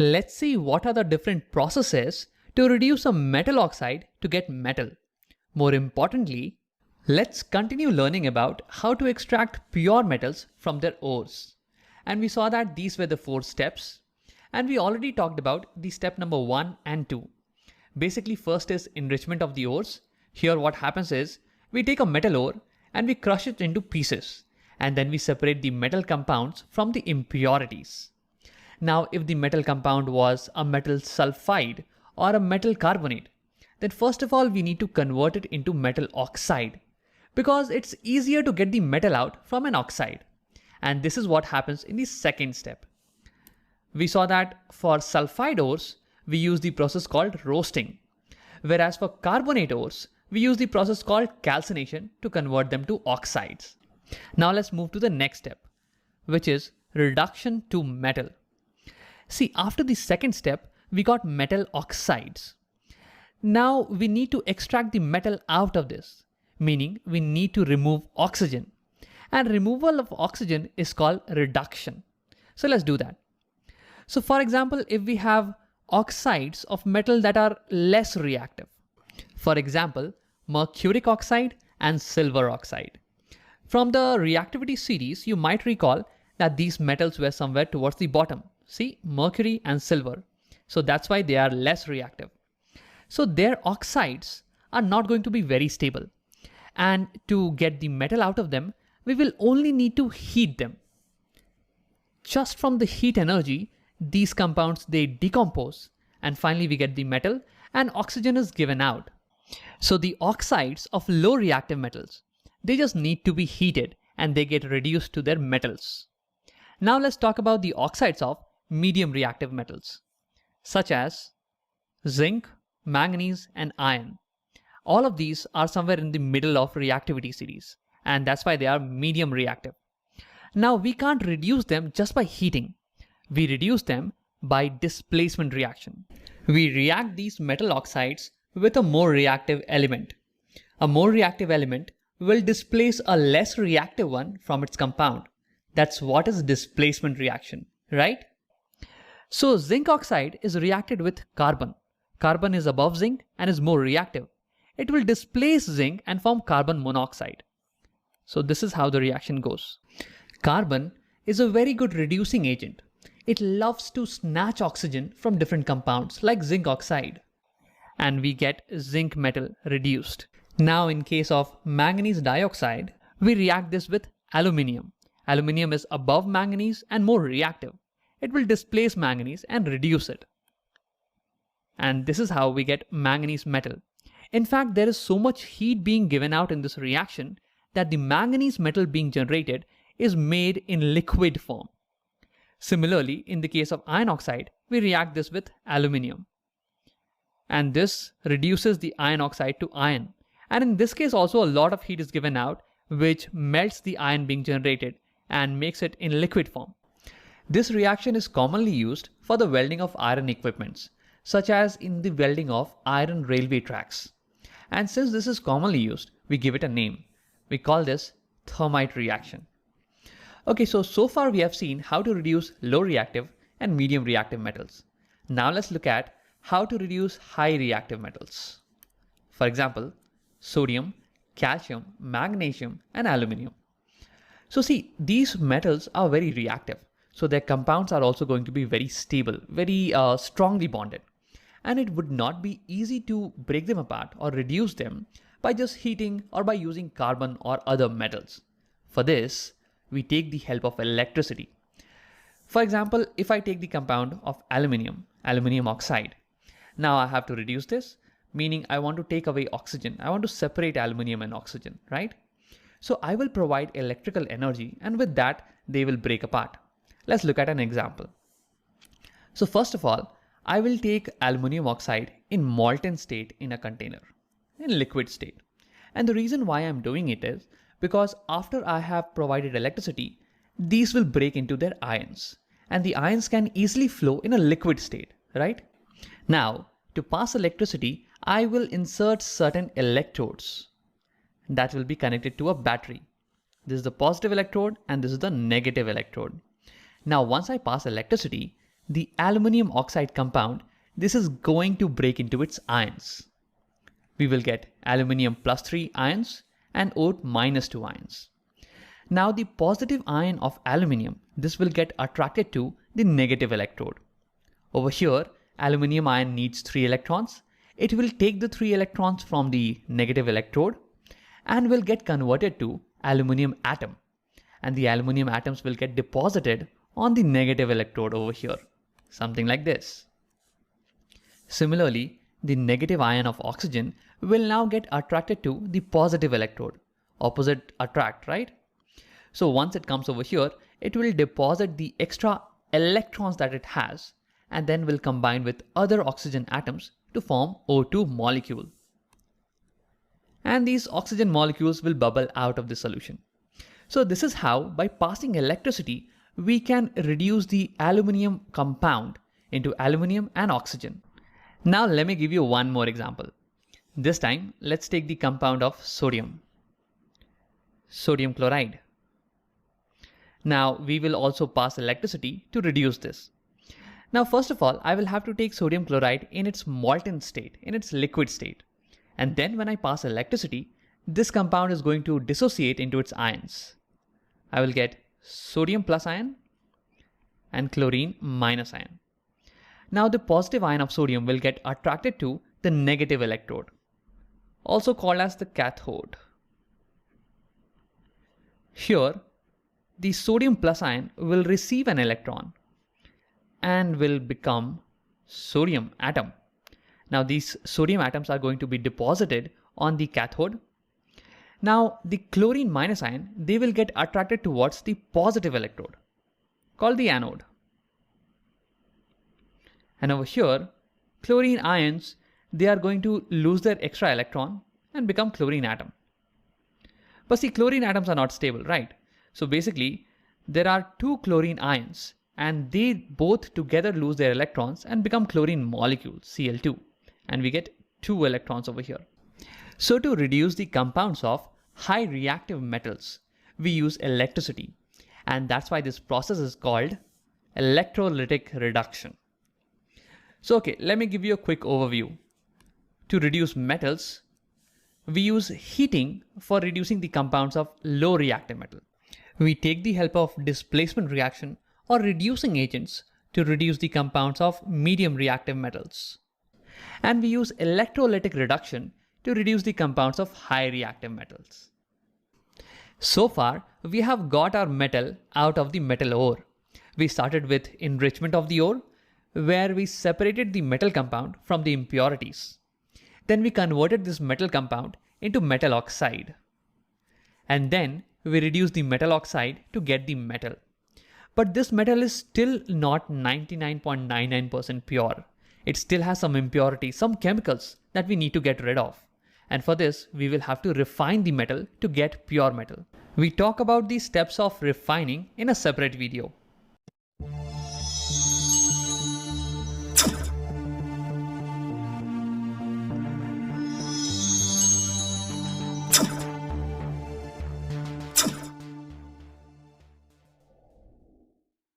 Let's see what are the different processes to reduce a metal oxide to get metal. More importantly, let's continue learning about how to extract pure metals from their ores. And we saw that these were the 4 steps. And we already talked about the step number 1 and 2. Basically, first is enrichment of the ores. Here what happens is we take a metal ore and we crush it into pieces. And then we separate the metal compounds from the impurities. Now, if the metal compound was a metal sulfide or a metal carbonate, then first of all, we need to convert it into metal oxide because it's easier to get the metal out from an oxide. And this is what happens in the second step. We saw that for sulfide ores, we use the process called roasting. Whereas for carbonate ores, we use the process called calcination to convert them to oxides. Now let's move to the next step, which is reduction to metal. See, after the second step, we got metal oxides. Now we need to extract the metal out of this, meaning we need to remove oxygen. And removal of oxygen is called reduction. So let's do that. So for example, if we have oxides of metal that are less reactive, for example, mercuric oxide and silver oxide. From the reactivity series, you might recall that these metals were somewhere towards the bottom. See, mercury and silver. So that's why they are less reactive. So their oxides are not going to be very stable. And to get the metal out of them, we will only need to heat them. Just from the heat energy, these compounds, they decompose and finally we get the metal and oxygen is given out. So the oxides of low reactive metals, they just need to be heated and they get reduced to their metals. Now let's talk about the oxides of medium reactive metals, such as zinc, manganese, and iron. All of these are somewhere in the middle of reactivity series, and that's why they are medium reactive. Now we can't reduce them just by heating. We reduce them by displacement reaction. We react these metal oxides with a more reactive element. A more reactive element will displace a less reactive one from its compound. That's what is displacement reaction, right? So zinc oxide is reacted with carbon. Carbon is above zinc and is more reactive. It will displace zinc and form carbon monoxide. So this is how the reaction goes. Carbon is a very good reducing agent. It loves to snatch oxygen from different compounds like zinc oxide. And we get zinc metal reduced. Now in case of manganese dioxide, we react this with aluminium. Aluminium is above manganese and more reactive. It will displace manganese and reduce it. And this is how we get manganese metal. In fact, there is so much heat being given out in this reaction that the manganese metal being generated is made in liquid form. Similarly, in the case of iron oxide, we react this with aluminium. And this reduces the iron oxide to iron. And in this case also a lot of heat is given out, which melts the iron being generated and makes it in liquid form. This reaction is commonly used for the welding of iron equipments, such as in the welding of iron railway tracks. And since this is commonly used, we give it a name. We call this thermite reaction. Okay, so far we have seen how to reduce low reactive and medium reactive metals. Now let's look at how to reduce high reactive metals. For example, sodium, calcium, magnesium, and aluminium. So see, these metals are very reactive. So their compounds are also going to be very stable, very strongly bonded. And it would not be easy to break them apart or reduce them by just heating or by using carbon or other metals. For this, we take the help of electricity. For example, if I take the compound of aluminium oxide, now I have to reduce this, meaning I want to take away oxygen. I want to separate aluminium and oxygen, right? So I will provide electrical energy and with that, they will break apart. Let's look at an example. So first of all, I will take aluminium oxide in molten state in a container, in liquid state. And the reason why I'm doing it is because after I have provided electricity, these will break into their ions. And the ions can easily flow in a liquid state, right? Now, to pass electricity, I will insert certain electrodes that will be connected to a battery. This is the positive electrode and this is the negative electrode. Now, once I pass electricity, the aluminium oxide compound, this is going to break into its ions. We will get aluminium plus 3 ions and ore minus 2 ions. Now the positive ion of aluminium, this will get attracted to the negative electrode. Over here, aluminium ion needs 3 electrons. It will take the 3 electrons from the negative electrode and will get converted to aluminium atom. And the aluminium atoms will get deposited on the negative electrode over here, something like this. Similarly, the negative ion of oxygen will now get attracted to the positive electrode. Opposite attract, right? So once it comes over here, it will deposit the extra electrons that it has and then will combine with other oxygen atoms to form O2 molecule. And these oxygen molecules will bubble out of the solution. So this is how, by passing electricity, we can reduce the aluminium compound into aluminium and oxygen. Now let me give you one more example. This time, let's take the compound of sodium. Sodium chloride. Now we will also pass electricity to reduce this. Now first of all, I will have to take sodium chloride in its molten state, in its liquid state. And then when I pass electricity, this compound is going to dissociate into its ions. I will get sodium plus ion and chlorine minus ion. Now the positive ion of sodium will get attracted to the negative electrode, also called as the cathode. Here, the sodium plus ion will receive an electron and will become sodium atom. Now these sodium atoms are going to be deposited on the cathode. Now the chlorine minus ion, they will get attracted towards the positive electrode called the anode. And over here, chlorine ions, they are going to lose their extra electron and become chlorine atom. But see, chlorine atoms are not stable, right? So basically, there are 2 chlorine ions and they both together lose their electrons and become chlorine molecules, Cl2. And we get 2 electrons over here. So to reduce the compounds of high reactive metals, we use electricity. And that's why this process is called electrolytic reduction. So okay, let me give you a quick overview. To reduce metals, we use heating for reducing the compounds of low reactive metal. We take the help of displacement reaction or reducing agents to reduce the compounds of medium reactive metals. And we use electrolytic reduction to reduce the compounds of high reactive metals. So far, we have got our metal out of the metal ore. We started with enrichment of the ore, where we separated the metal compound from the impurities. Then we converted this metal compound into metal oxide. And then we reduced the metal oxide to get the metal. But this metal is still not 99.99% pure. It still has some impurities, some chemicals that we need to get rid of. And for this, we will have to refine the metal to get pure metal. We talk about the steps of refining in a separate video.